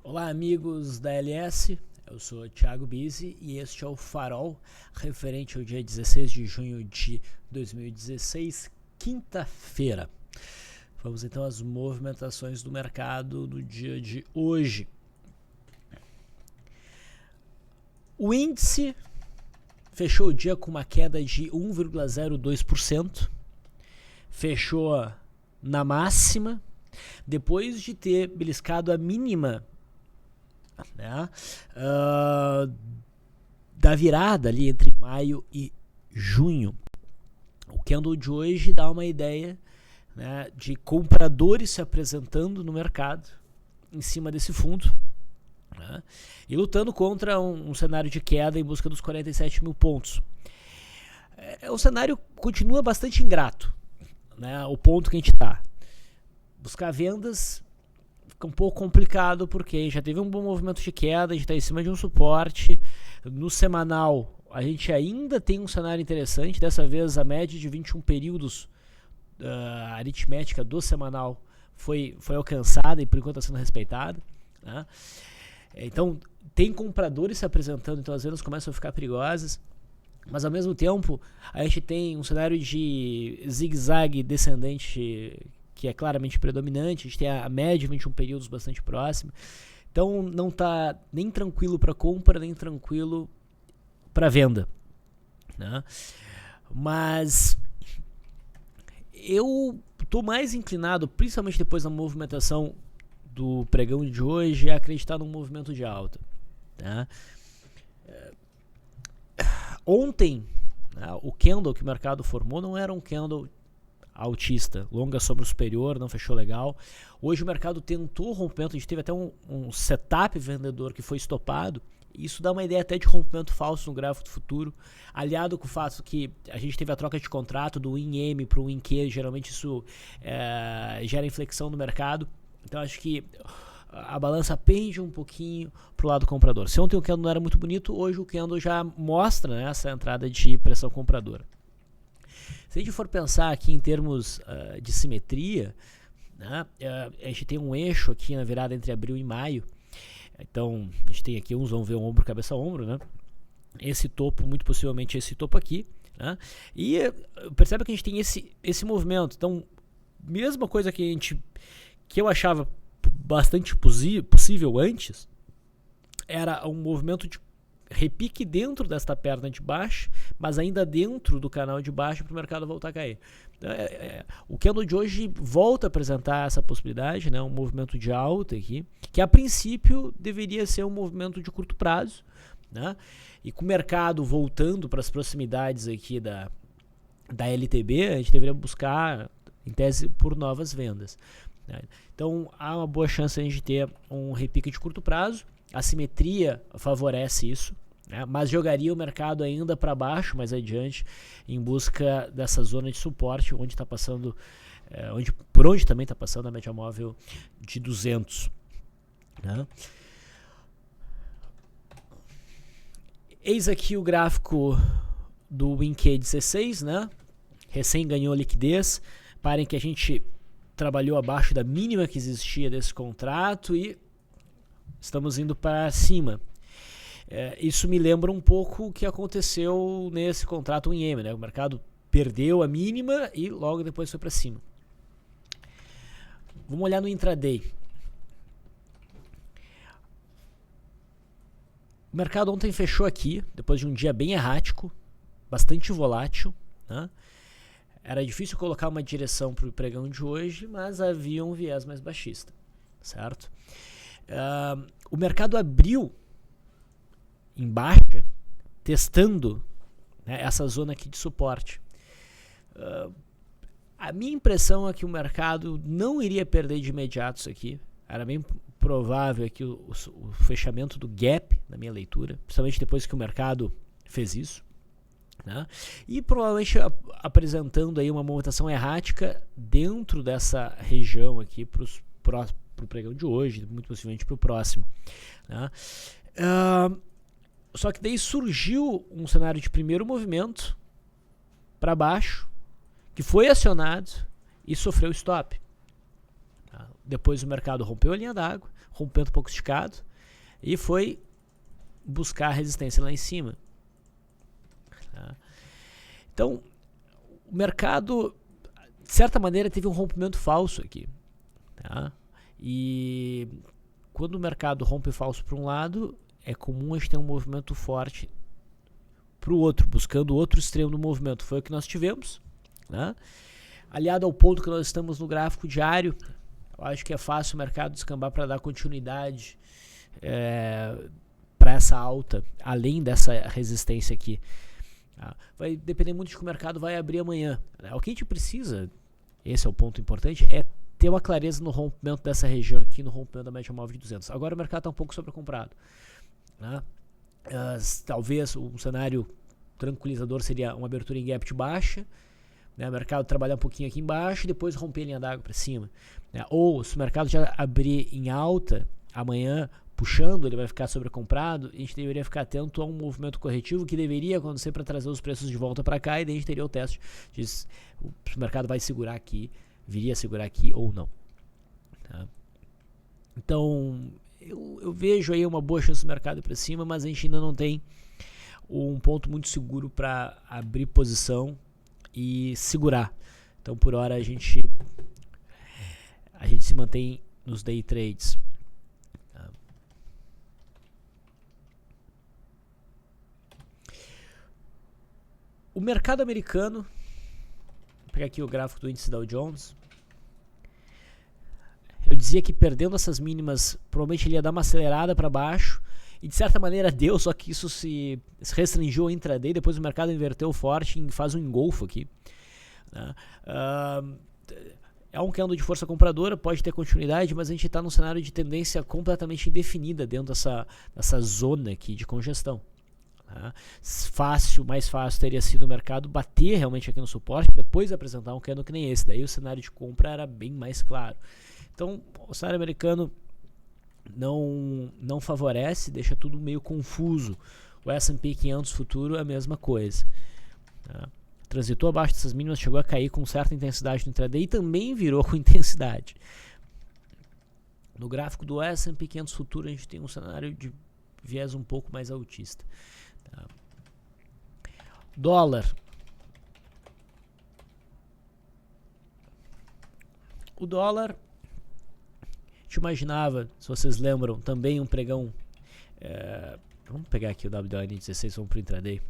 Olá, amigos da LS, eu sou o Thiago Bizzi e este é o Farol, referente ao dia 16 de junho de 2016, quinta-feira. Vamos então às movimentações do mercado do dia de hoje. O índice fechou o dia com uma queda de 1,02%, fechou na máxima, depois de ter beliscado a mínima, né, da virada ali entre maio e junho. O candle de hoje dá uma ideia, né, de compradores se apresentando no mercado em cima desse fundo, né, e lutando contra um cenário de queda em busca dos 47 mil pontos. O cenário continua bastante ingrato, né, o ponto que a gente está. Buscar vendas fica um pouco complicado porque já teve um bom movimento de queda, a gente está em cima de um suporte. No semanal a gente ainda tem um cenário interessante, dessa vez a média de 21 períodos aritmética do semanal foi alcançada e por enquanto está sendo respeitada, né? Então tem compradores se apresentando, então as vendas começam a ficar perigosas, mas ao mesmo tempo a gente tem um cenário de zigue-zague descendente que é claramente predominante. A gente tem a média de 21 períodos bastante próxima, então não está nem tranquilo para compra, nem tranquilo para venda, né? Mas eu estou mais inclinado, principalmente depois da movimentação do pregão de hoje, a acreditar num movimento de alta, né? Ontem, né, o candle que o mercado formou não era um candle altista, longa sombra superior, não fechou legal. Hoje o mercado tentou rompimento, a gente teve até um setup vendedor que foi estopado. Isso dá uma ideia até de rompimento falso no gráfico do futuro, aliado com o fato que a gente teve a troca de contrato do WIN-M para o WIN-Q, geralmente isso gera inflexão no mercado. Então acho que a balança pende um pouquinho para o lado comprador. Se ontem o candle não era muito bonito, hoje o candle já mostra, né, essa entrada de pressão compradora. Se a gente for pensar aqui em termos de simetria, né, a gente tem um eixo aqui na virada entre abril e maio. Então a gente tem aqui, uns vão ver o ombro, cabeça, ombro, né? Esse topo, muito possivelmente esse topo aqui, né? E percebe que a gente tem esse movimento. Então, mesma coisa que eu achava bastante possível antes, era um movimento de repique dentro desta perna de baixo, mas ainda dentro do canal de baixo para o mercado voltar a cair. O candle de hoje volta a apresentar essa possibilidade, né, um movimento de alta aqui, que a princípio deveria ser um movimento de curto prazo, né, e com o mercado voltando para as proximidades aqui da LTB, a gente deveria buscar, em tese, por novas vendas, né? Então há uma boa chance de a gente ter um repique de curto prazo. A simetria favorece isso, né, mas jogaria o mercado ainda para baixo mais adiante em busca dessa zona de suporte onde está passando, por onde também está passando a média móvel de 200, né? Eis aqui o gráfico do WIN-Q16, né? Recém ganhou liquidez. Parem que a gente trabalhou abaixo da mínima que existia desse contrato e estamos indo para cima. Isso me lembra um pouco o que aconteceu nesse contrato WIN-M, né? O mercado perdeu a mínima e logo depois foi para cima. Vamos olhar no intraday. O mercado ontem fechou aqui, depois de um dia bem errático, bastante volátil, né? Era difícil colocar uma direção para o pregão de hoje, mas havia um viés mais baixista, certo? O mercado abriu em baixa, testando, né, essa zona aqui de suporte. A minha impressão é que o mercado não iria perder de imediato isso aqui. Era bem provável aqui o fechamento do gap, na minha leitura, principalmente depois que o mercado fez isso, né? E provavelmente apresentando aí uma movimentação errática dentro dessa região aqui para o pregão de hoje, muito possivelmente para o próximo, né? Só que daí surgiu um cenário de primeiro movimento para baixo, que foi acionado e sofreu stop. depois o mercado rompeu a linha d'água, rompendo um pouco esticado, e foi buscar a resistência lá em cima. Tá? Então, o mercado, de certa maneira, teve um rompimento falso aqui. Tá? E quando o mercado rompe falso para um lado, é comum a gente ter um movimento forte para o outro, buscando o outro extremo do movimento. Foi o que nós tivemos, né? Aliado ao ponto que nós estamos no gráfico diário, eu acho que é fácil o mercado descambar para dar continuidade para essa alta, além dessa resistência aqui. Vai depender muito de que o mercado vai abrir amanhã. O que a gente precisa, esse é o ponto importante, é ter uma clareza no rompimento dessa região aqui, no rompimento da média móvel de 200. Agora o mercado está um pouco sobrecomprado. Né? Talvez um cenário tranquilizador seria uma abertura em gap de baixa, né? O mercado trabalhar um pouquinho aqui embaixo e depois romper a linha d'água para cima. Né? Ou se o mercado já abrir em alta amanhã, puxando, ele vai ficar sobrecomprado, a gente deveria ficar atento a um movimento corretivo que deveria acontecer para trazer os preços de volta para cá, e daí a gente teria o teste de se o mercado vai segurar aqui, viria a segurar aqui ou não. Tá? Então, eu vejo aí uma boa chance do mercado para cima, mas a gente ainda não tem um ponto muito seguro para abrir posição e segurar. Então, por hora, a gente se mantém nos day trades. O mercado americano, vou pegar aqui o gráfico do índice Dow Jones, eu dizia que perdendo essas mínimas, provavelmente ele ia dar uma acelerada para baixo, e de certa maneira deu, só que isso se restringiu ao intraday, depois o mercado inverteu forte e faz um engolfo aqui. Né? É um candle de força compradora, pode ter continuidade, mas a gente está num cenário de tendência completamente indefinida dentro dessa zona aqui de congestão. Tá? Mais fácil teria sido o mercado bater realmente aqui no suporte, depois apresentar um candle que nem esse, daí o cenário de compra era bem mais claro. Então o cenário americano não favorece, deixa tudo meio confuso. O S&P 500 futuro é a mesma coisa. Tá? Transitou abaixo dessas mínimas, chegou a cair com certa intensidade no intraday e também virou com intensidade. No gráfico do S&P 500 futuro a gente tem um cenário de viés um pouco mais altista. Tá? Dólar. O dólar, a gente imaginava, se vocês lembram, também um pregão. Vamos pegar aqui o WN 16, vamos para o intraday.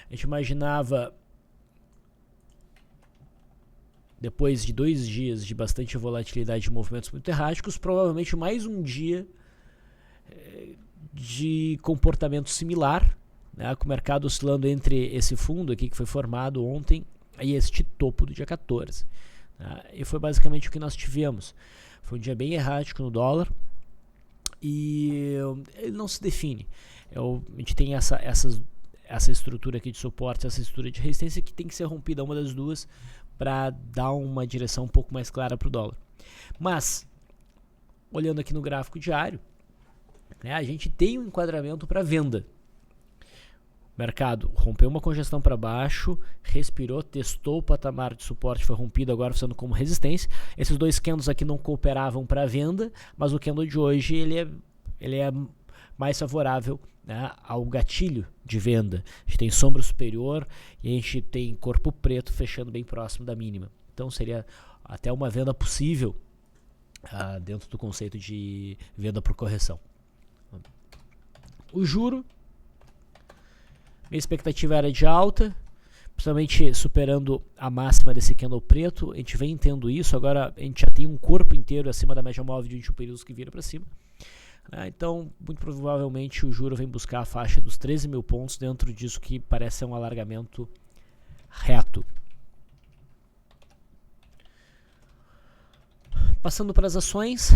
A gente imaginava, depois de 2 dias de bastante volatilidade de movimentos muito erráticos, provavelmente mais um dia de comportamento similar, né, com o mercado oscilando entre esse fundo aqui que foi formado ontem e este topo do dia 14. Tá? E foi basicamente o que nós tivemos. Foi um dia bem errático no dólar e ele não se define. A gente tem essa estrutura aqui de suporte, essa estrutura de resistência que tem que ser rompida, uma das duas, para dar uma direção um pouco mais clara para o dólar. Mas, olhando aqui no gráfico diário, né, a gente tem um enquadramento para venda. O mercado rompeu uma congestão para baixo, respirou, testou o patamar de suporte, foi rompido, agora funcionando como resistência. Esses dois candles aqui não cooperavam para venda, mas o candle de hoje ele é mais favorável, né, ao gatilho de venda. A gente tem sombra superior e a gente tem corpo preto fechando bem próximo da mínima. Então seria até uma venda possível dentro do conceito de venda por correção. O juro, minha expectativa era de alta, principalmente superando a máxima desse candle preto. A gente vem tendo isso, agora a gente já tem um corpo inteiro acima da média móvel de 21 períodos que vira para cima. Então, muito provavelmente o juro vem buscar a faixa dos 13 mil pontos dentro disso que parece ser um alargamento reto. Passando para as ações,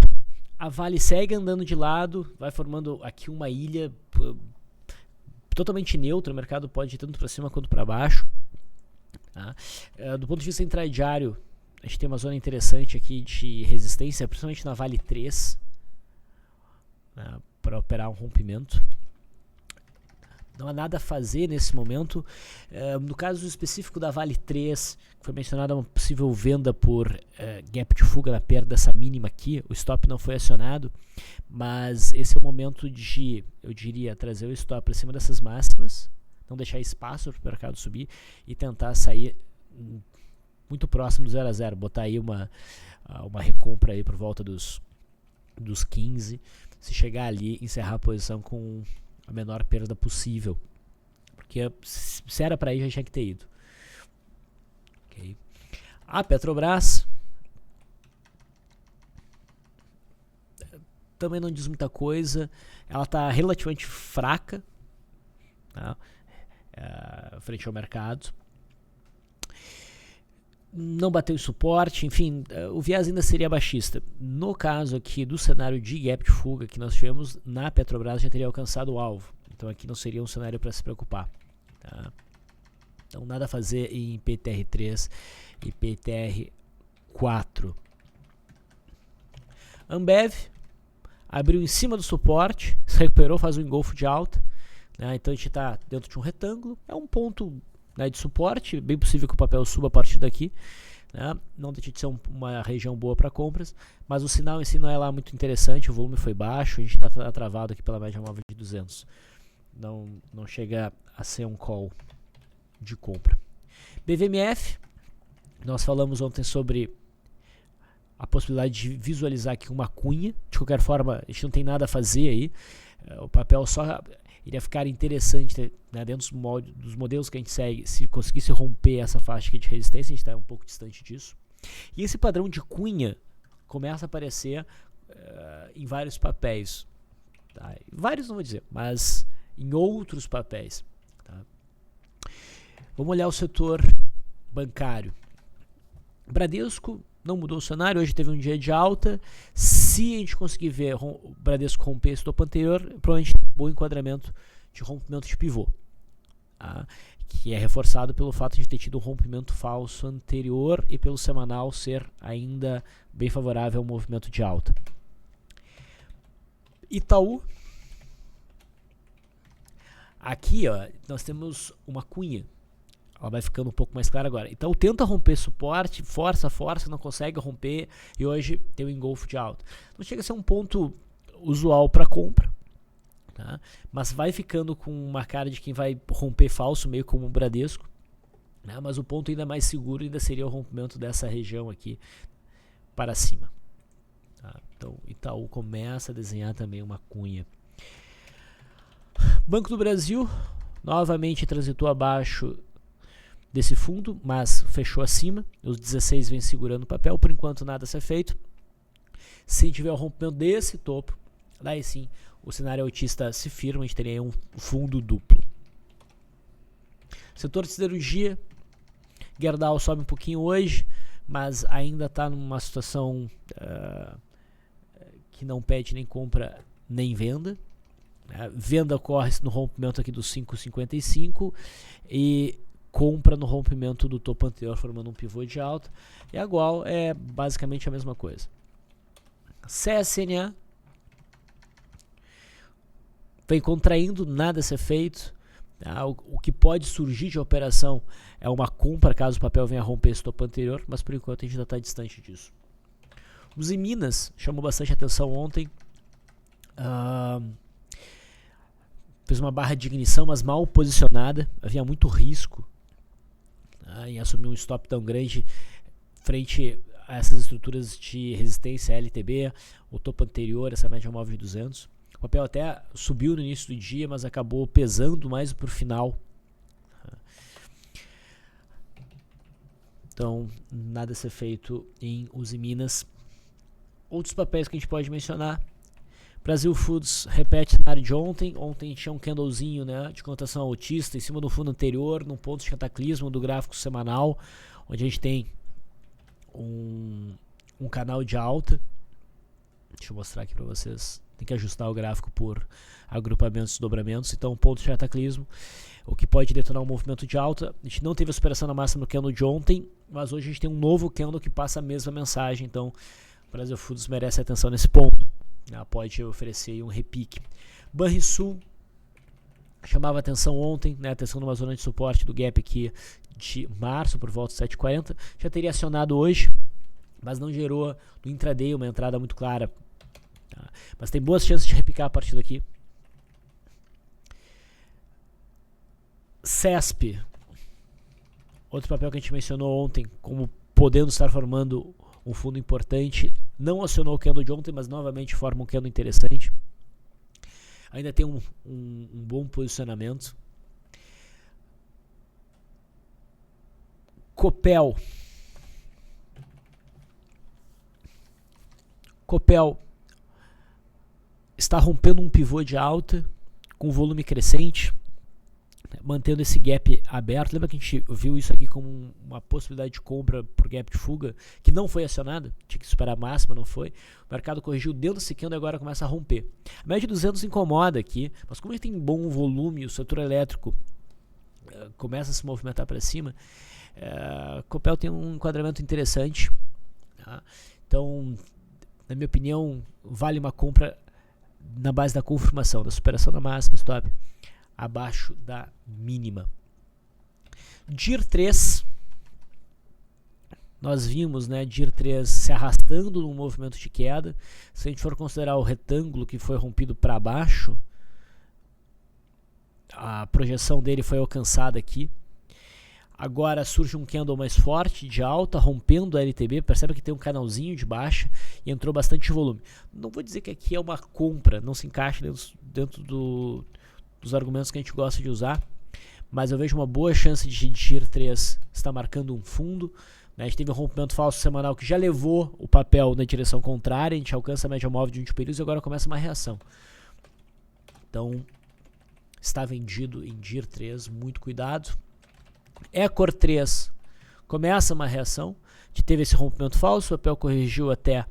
a Vale segue andando de lado, vai formando aqui uma ilha totalmente neutra, o mercado pode ir tanto para cima quanto para baixo. Tá? Do ponto de vista intradiário, a gente tem uma zona interessante aqui de resistência, principalmente na Vale 3, para operar um rompimento. Não há nada a fazer nesse momento. No caso específico da Vale 3, que foi mencionada uma possível venda por gap de fuga na perda dessa mínima aqui, o stop não foi acionado, mas esse é o momento de, eu diria, trazer o stop para cima dessas máximas, não deixar espaço para o mercado subir e tentar sair muito próximo do 0 a 0, botar aí uma recompra aí por volta dos 15, se chegar ali, encerrar a posição com a menor perda possível, porque se era para ir já tinha que ter ido. Okay. A Petrobras também não diz muita coisa, ela está relativamente fraca, tá? Frente ao mercado, não bateu em suporte, enfim, o viés ainda seria baixista. No caso aqui do cenário de gap de fuga que nós tivemos, na Petrobras já teria alcançado o alvo, então aqui não seria um cenário para se preocupar, tá? Então nada a fazer em PTR3 e PTR4. Ambev abriu em cima do suporte, se recuperou, faz um engolfo de alta, né? Então a gente está dentro de um retângulo, é um ponto, né, de suporte, bem possível que o papel suba a partir daqui, né? Não deixa de ser uma região boa para compras, mas o sinal em si não é lá muito interessante, o volume foi baixo, a gente está travado aqui pela média móvel de 200, não chega a ser um call de compra. BVMF, nós falamos ontem sobre a possibilidade de visualizar aqui uma cunha, de qualquer forma a gente não tem nada a fazer aí, o papel só iria ficar interessante, né, dentro dos modelos que a gente segue, se conseguisse romper essa faixa aqui de resistência, a gente está um pouco distante disso. E esse padrão de cunha começa a aparecer em vários papéis, tá? Vários não vou dizer, mas em outros papéis, tá? Vamos olhar o setor bancário. Bradesco não mudou o cenário, hoje teve um dia de alta. Se a gente conseguir ver o Bradesco romper esse topo anterior, provavelmente tem um bom enquadramento de rompimento de pivô, tá? Que é reforçado pelo fato de ter tido um rompimento falso anterior e pelo semanal ser ainda bem favorável ao movimento de alta. Itaú, aqui ó, nós temos uma cunha. Ela vai ficando um pouco mais clara agora. Então tenta romper suporte, força, não consegue romper e hoje tem um engolfo de alta. Não chega a ser um ponto usual para compra, tá? Mas vai ficando com uma cara de quem vai romper falso, meio como o Bradesco, né? Mas o ponto ainda mais seguro ainda seria o rompimento dessa região aqui para cima, tá? Então Itaú começa a desenhar também uma cunha. Banco do Brasil novamente transitou abaixo desse fundo, mas fechou acima, os 16 vem segurando o papel, por enquanto nada a ser feito. Se tiver o rompimento desse topo, daí sim o cenário altista se firma, a gente teria um fundo duplo. Setor de siderurgia, Gerdau sobe um pouquinho hoje, mas ainda está numa situação que não pede nem compra nem venda. Venda ocorre no rompimento aqui dos 5,55 e compra no rompimento do topo anterior, formando um pivô de alta. E a Gual é basicamente a mesma coisa. CSNA vem contraindo, nada a ser feito. O que pode surgir de operação é uma compra caso o papel venha a romper esse topo anterior, mas por enquanto a gente ainda está distante disso. Os Minas chamou bastante atenção ontem. Fez uma barra de ignição, mas mal posicionada. Havia muito risco em assumir um stop tão grande frente a essas estruturas de resistência LTB, o topo anterior, essa média móvel de 200. O papel até subiu no início do dia, mas acabou pesando mais para o final. Então, nada a ser feito em Uzi Minas. Outros papéis que a gente pode mencionar. Brasil Foods repete o cenário de ontem. Ontem tinha um candlezinho, né, de cotação altista em cima do fundo anterior, num ponto de cataclismo do gráfico semanal, onde a gente tem um canal de alta. Deixa eu mostrar aqui para vocês. Tem que ajustar o gráfico por agrupamentos e dobramentos. Então, um ponto de cataclismo, o que pode detonar um movimento de alta. A gente não teve a superação na máxima no candle de ontem, mas hoje a gente tem um novo candle que passa a mesma mensagem. Então, o Brasil Foods merece atenção nesse ponto. Pode oferecer um repique. Banrisul chamava atenção ontem, né, atenção numa zona de suporte do gap aqui de março, por volta de 7,40, já teria acionado hoje, mas não gerou no intraday uma entrada muito clara. Tá? Mas tem boas chances de repicar a partir daqui. CESP, outro papel que a gente mencionou ontem como podendo estar formando um fundo importante, não acionou o candle de ontem, mas novamente forma um candle interessante. Ainda tem um bom posicionamento. Copel está rompendo um pivô de alta com volume crescente, mantendo esse gap aberto. Lembra que a gente viu isso aqui como uma possibilidade de compra por gap de fuga, que não foi acionada, tinha que superar a máxima, não foi. O mercado corrigiu dentro desse candle e agora começa a romper. A média de 200 incomoda aqui, mas como ele tem bom volume, o setor elétrico começa a se movimentar para cima, Copel tem um enquadramento interessante. Tá? Então, na minha opinião, vale uma compra na base da confirmação, da superação da máxima, stop abaixo da mínima. DIR 3, nós vimos, né, DIR 3 se arrastando num movimento de queda. Se a gente for considerar o retângulo que foi rompido para baixo, a projeção dele foi alcançada aqui. Agora surge um candle mais forte de alta, rompendo a LTB. Percebe que tem um canalzinho de baixa e entrou bastante volume. Não vou dizer que aqui é uma compra, não se encaixa dentro dos argumentos que a gente gosta de usar, mas eu vejo uma boa chance de DIR 3 estar marcando um fundo. Né? A gente teve um rompimento falso semanal que já levou o papel na direção contrária, a gente alcança a média móvel de 20 períodos e agora começa uma reação. Então, está vendido em DIR 3, muito cuidado. Ecor 3 começa uma reação, a gente teve esse rompimento falso, o papel corrigiu até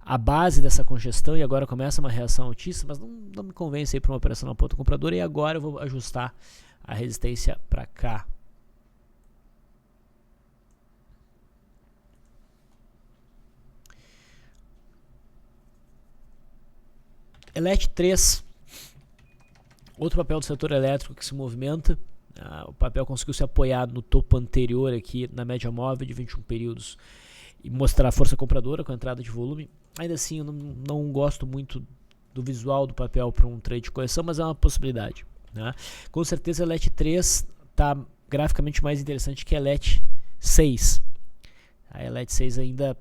a base dessa congestão e agora começa uma reação altíssima, mas não me convence aí para uma operação na ponta compradora, e agora eu vou ajustar a resistência para cá. Elet 3, outro papel do setor elétrico que se movimenta. O papel conseguiu se apoiar no topo anterior aqui na média móvel de 21 períodos e mostrar a força compradora com a entrada de volume. Ainda assim, eu não gosto muito do visual do papel para um trade de correção, mas é uma possibilidade. Né? Com certeza, a Elet 3 está graficamente mais interessante que a Elet 6. A Elet 6 ainda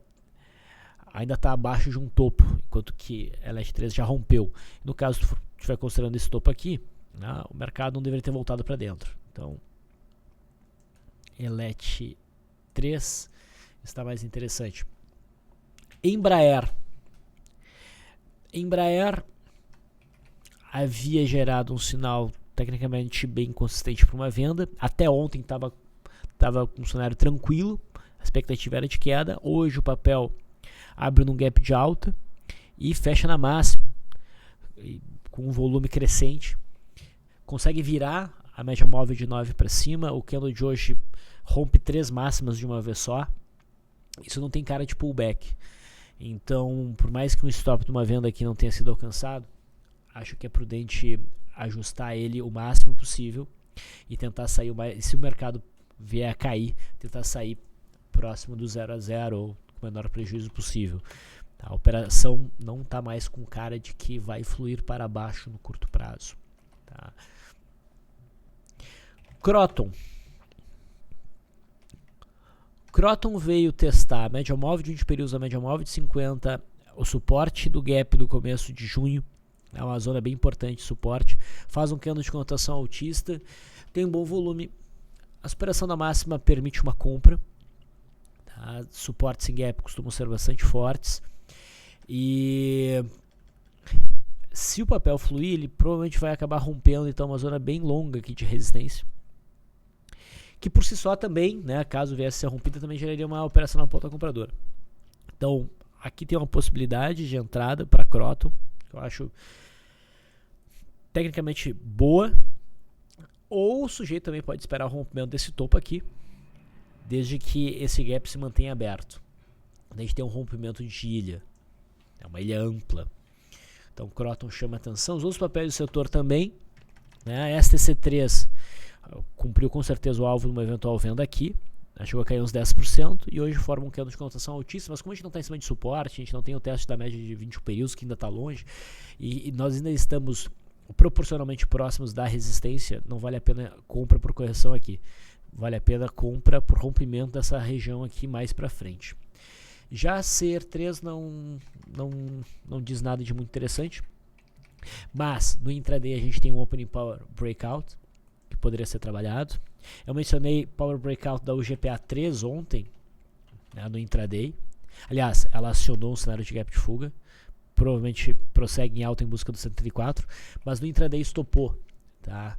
está abaixo de um topo, enquanto que a Elet 3 já rompeu. No caso, se tu estiver considerando esse topo aqui, né, o mercado não deveria ter voltado para dentro. Então, Elet 3 está mais interessante. Embraer havia gerado um sinal tecnicamente bem consistente para uma venda. Até ontem estava com um cenário tranquilo, a expectativa era de queda. Hoje o papel abre num gap de alta e fecha na máxima, com um volume crescente. Consegue virar a média móvel de 9 para cima. O candle de hoje rompe 3 máximas de uma vez só. Isso não tem cara de pullback. Então, por mais que um stop de uma venda aqui não tenha sido alcançado, acho que é prudente ajustar ele o máximo possível e tentar sair se o mercado vier a cair, tentar sair próximo do 0 a 0 ou com o menor prejuízo possível. A operação não está mais com cara de que vai fluir para baixo no curto prazo. Tá? Croton veio testar a média móvel de 20 períodos, a média móvel de 50, o suporte do gap do começo de junho, é uma zona bem importante de suporte, faz um candle de cotação altista, tem um bom volume, a superação da máxima permite uma compra, tá? Suportes em gap costumam ser bastante fortes, e se o papel fluir, ele provavelmente vai acabar rompendo então uma zona bem longa aqui de resistência, que por si só também, né, caso viesse a ser rompida, também geraria uma operação na ponta compradora. Então, aqui tem uma possibilidade de entrada para Croton, que eu acho tecnicamente boa, ou o sujeito também pode esperar o rompimento desse topo aqui, desde que esse gap se mantenha aberto. A gente tem um rompimento de ilha, é uma ilha ampla. Então, Croton chama atenção. Os outros papéis do setor também, né? A STC3 cumpriu com certeza o alvo de uma eventual venda aqui, chegou a cair uns 10% e hoje forma um candle de cotação altíssima, mas como a gente não está em cima de suporte, a gente não tem o teste da média de 21 períodos, que ainda está longe, e nós ainda estamos proporcionalmente próximos da resistência, não vale a pena compra por correção aqui, vale a pena compra por rompimento dessa região aqui mais para frente. Já a CER3 não diz nada de muito interessante, mas no intraday a gente tem um Opening Power Breakout, que poderia ser trabalhado. Eu mencionei Power Breakout da UGPA3 ontem, né, no intraday. Aliás, ela acionou um cenário de gap de fuga, provavelmente prossegue em alta em busca do 134, mas no intraday estopou, tá?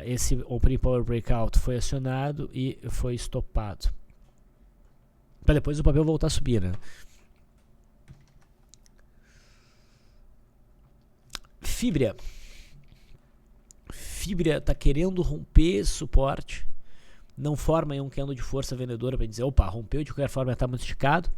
Esse Opening Power Breakout foi acionado e foi estopado, para depois o papel voltar a subir, né? Fibria está querendo romper esse suporte, não forma aí um candle de força vendedora para dizer, opa, rompeu, de qualquer forma está muito esticado,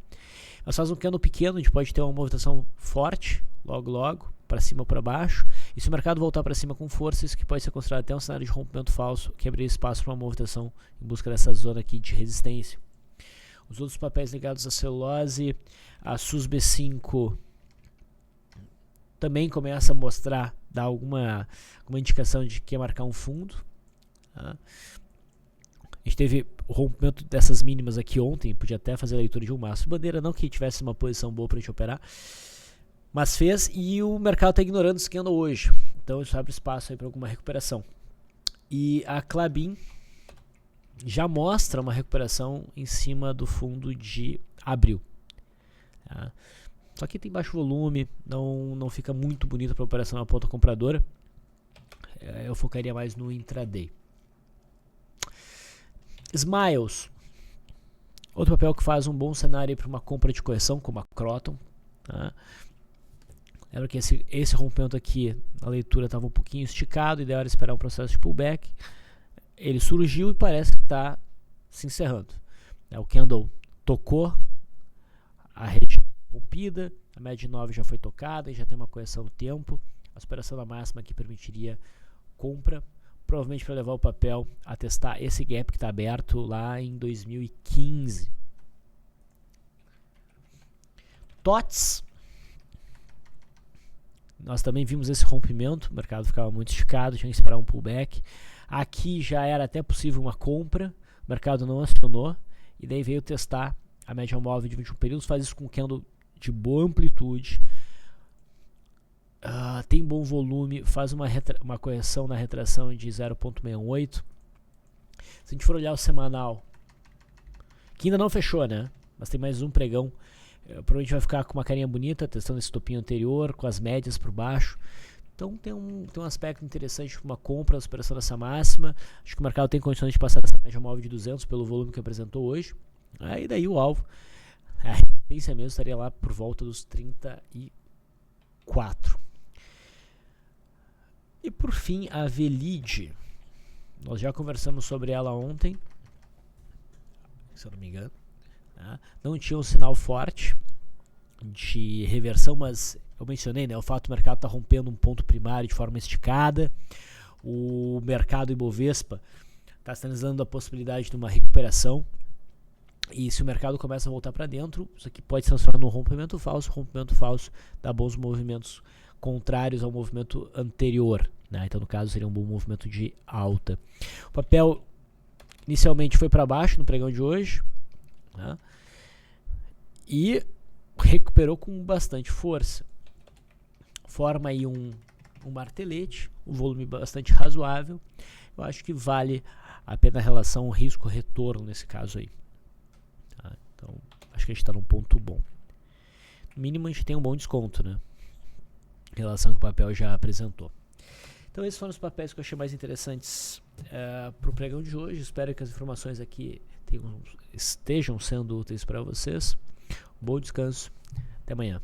mas faz um candle pequeno, a gente pode ter uma movimentação forte, logo, para cima ou para baixo, e se o mercado voltar para cima com força, isso que pode ser considerado até um cenário de rompimento falso, que abrir espaço para uma movimentação em busca dessa zona aqui de resistência. Os outros papéis ligados à celulose, a SUSB5 também começa a mostrar, dar alguma indicação de que quer marcar um fundo. Tá? A gente teve o rompimento dessas mínimas aqui ontem, podia até fazer a leitura de um maço de bandeira, não que tivesse uma posição boa para a gente operar, mas fez, e o mercado está ignorando esse candle hoje, então isso abre espaço para alguma recuperação. E a Klabin já mostra uma recuperação em cima do fundo de abril. Tá? Só que tem baixo volume, não fica muito bonito para a operação na ponta compradora. Eu focaria mais no intraday. Smiles, outro papel que faz um bom cenário para uma compra de correção, como a Croton. Tá? Lembra que esse rompimento aqui, na leitura, estava um pouquinho esticado, ideal era esperar um processo de pullback. Ele surgiu e parece que está se encerrando. O candle tocou a região rompida, a média de 9 já foi tocada e já tem uma correção no tempo. A superação da máxima que permitiria compra, provavelmente para levar o papel a testar esse gap que está aberto lá em 2015. TOTS, nós também vimos esse rompimento, o mercado ficava muito esticado, tinha que esperar um pullback. Aqui já era até possível uma compra, o mercado não acionou, e daí veio testar a média móvel de 21 períodos, faz isso com candle de boa amplitude, tem bom volume, faz uma correção na retração de 0,68. Se a gente for olhar o semanal, que ainda não fechou, né? Mas tem mais um pregão, provavelmente vai ficar com uma carinha bonita, testando esse topinho anterior, com as médias por baixo. Então tem um aspecto interessante para uma compra, a superação dessa máxima. Acho que o mercado tem condições de passar dessa média móvel de 200 pelo volume que apresentou hoje. Aí daí o alvo, a resistência mesmo estaria lá por volta dos 34. E por fim, a Velid. Nós já conversamos sobre ela ontem, se eu não me engano. Tá? Não tinha um sinal forte de reversão, mas eu mencionei, né, o fato do mercado estar rompendo um ponto primário de forma esticada. O mercado Ibovespa está sinalizando a possibilidade de uma recuperação. E se o mercado começa a voltar para dentro, isso aqui pode se transformar num rompimento falso. Rompimento falso dá bons movimentos contrários ao movimento anterior, né? Então no caso seria um bom movimento de alta. O papel inicialmente foi para baixo no pregão de hoje, né? E recuperou com bastante força. Forma aí um martelete, um volume bastante razoável. Eu acho que vale a pena a relação risco-retorno nesse caso aí. Tá? Então acho que a gente está num ponto bom. No mínimo a gente tem um bom desconto, né? Em relação ao que o papel já apresentou. Então esses foram os papéis que eu achei mais interessantes para o pregão de hoje. Espero que as informações aqui estejam sendo úteis para vocês. Bom descanso. Até amanhã.